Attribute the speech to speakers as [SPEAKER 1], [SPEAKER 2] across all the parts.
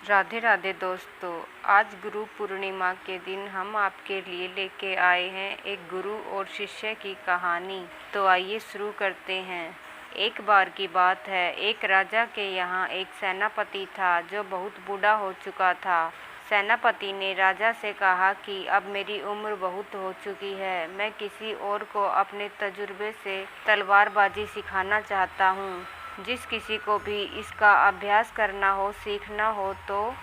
[SPEAKER 1] राधे राधे दोस्तों, आज गुरु पूर्णिमा के दिन हम आपके लिए लेके आए हैं एक गुरु और शिष्य की कहानी। तो आइए शुरू करते हैं। एक बार की बात है, एक राजा के यहाँ एक सेनापति था जो बहुत बूढ़ा हो चुका था। सेनापति ने राजा से कहा कि अब मेरी उम्र बहुत हो चुकी है, मैं किसी और को अपने तजुर्बे से तलवारबाजी सिखाना चाहता हूँ। जिस किसी को भी इसका अभ्यास करना हो, सीखना हो तो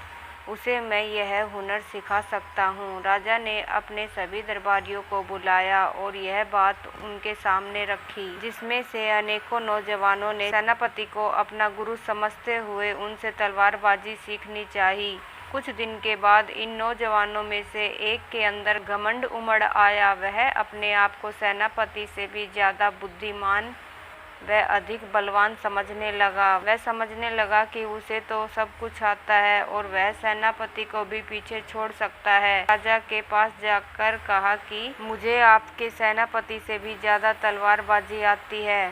[SPEAKER 1] उसे मैं यह हुनर सिखा सकता हूँ। राजा ने अपने सभी दरबारियों को बुलाया और यह बात उनके सामने रखी, जिसमें से अनेकों नौजवानों ने सेनापति को अपना गुरु समझते हुए उनसे तलवारबाजी सीखनी चाहिए। कुछ दिन के बाद इन नौजवानों में से एक के अंदर घमंड उमड़ आया। वह अपने आप को सेनापति से भी ज़्यादा बुद्धिमान वह अधिक बलवान समझने लगा। वह समझने लगा कि उसे तो सब कुछ आता है और वह सेनापति को भी पीछे छोड़ सकता है। राजा के पास जाकर कहा कि मुझे आपके सेनापति से भी ज़्यादा तलवारबाजी आती है,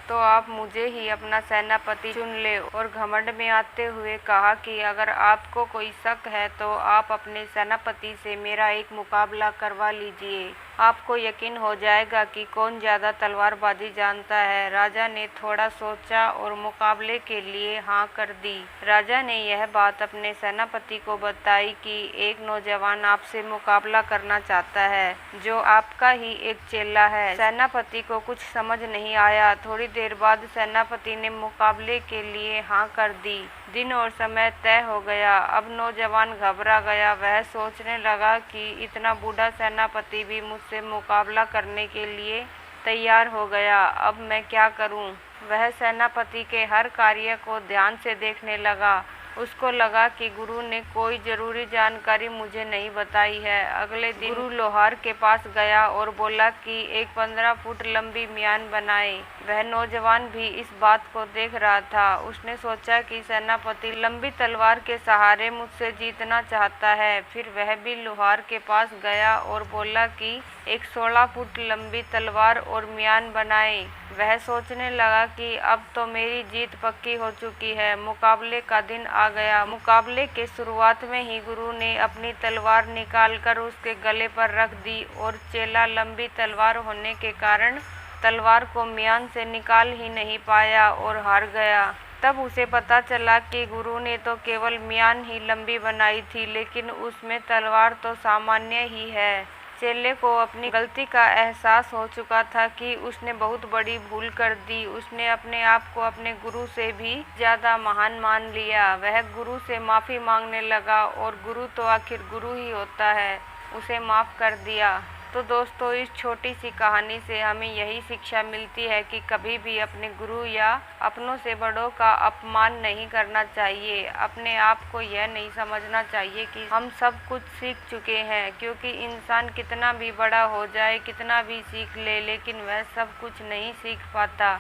[SPEAKER 1] तो आप मुझे ही अपना सेनापति चुन ले। और घमंड में आते हुए कहा कि अगर आपको कोई शक है तो आप अपने सेनापति से मेरा एक मुकाबला करवा लीजिए, आपको यकीन हो जाएगा कि कौन ज़्यादा तलवारबाजी जानता है। राजा ने थोड़ा सोचा और मुकाबले के लिए हाँ कर दी। राजा ने यह बात अपने सेनापति को बताई कि एक नौजवान आपसे मुकाबला करना चाहता है, जो आपका ही एक चेला है। सेनापति को कुछ समझ नहीं आया। थोड़ी देर बाद सेनापति ने मुकाबले के लिए हाँ कर दी। दिन और समय तय हो गया। अब नौजवान घबरा गया। वह सोचने लगा कि इतना बूढ़ा सेनापति भी मुझसे मुकाबला करने के लिए तैयार हो गया, अब मैं क्या करूं? वह सेनापति के हर कार्य को ध्यान से देखने लगा। उसको लगा कि गुरु ने कोई जरूरी जानकारी मुझे नहीं बताई है। अगले दिन गुरु लोहार के पास गया और बोला कि एक 15 फुट लंबी म्यान बनाए। वह नौजवान भी इस बात को देख रहा था। उसने सोचा कि सेनापति लंबी तलवार के सहारे मुझसे जीतना चाहता है। फिर वह भी लोहार के पास गया और बोला कि एक 16 फुट लंबी तलवार और म्यान बनाए। वह सोचने लगा कि अब तो मेरी जीत पक्की हो चुकी है, मुकाबले का दिन आ गया। मुकाबले के शुरुआत में ही गुरु ने अपनी तलवार निकालकर उसके गले पर रख दी और चेला लंबी तलवार होने के कारण तलवार को म्यान से निकाल ही नहीं पाया और हार गया। तब उसे पता चला कि गुरु ने तो केवल म्यान ही लंबी बनाई थी, लेकिन उसमें तलवार तो सामान्य ही है। चेले को अपनी गलती का एहसास हो चुका था कि उसने बहुत बड़ी भूल कर दी। उसने अपने आप को अपने गुरु से भी ज़्यादा महान मान लिया। वह गुरु से माफ़ी मांगने लगा और गुरु तो आखिर गुरु ही होता है, उसे माफ़ कर दिया। तो दोस्तों, इस छोटी सी कहानी से हमें यही शिक्षा मिलती है कि कभी भी अपने गुरु या अपनों से बड़ों का अपमान नहीं करना चाहिए। अपने आप को यह नहीं समझना चाहिए कि हम सब कुछ सीख चुके हैं, क्योंकि इंसान कितना भी बड़ा हो जाए, कितना भी सीख ले, लेकिन वह सब कुछ नहीं सीख पाता।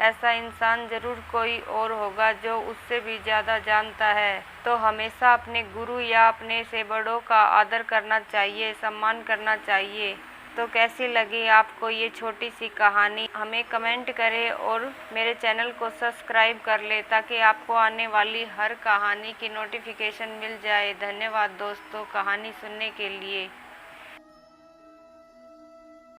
[SPEAKER 1] ऐसा इंसान जरूर कोई और होगा जो उससे भी ज़्यादा जानता है। तो हमेशा अपने गुरु या अपने से बड़ों का आदर करना चाहिए, सम्मान करना चाहिए। तो कैसी लगी आपको ये छोटी सी कहानी? हमें कमेंट करें और मेरे चैनल को सब्सक्राइब कर ले, ताकि आपको आने वाली हर कहानी की नोटिफिकेशन मिल जाए। धन्यवाद दोस्तों कहानी सुनने के लिए।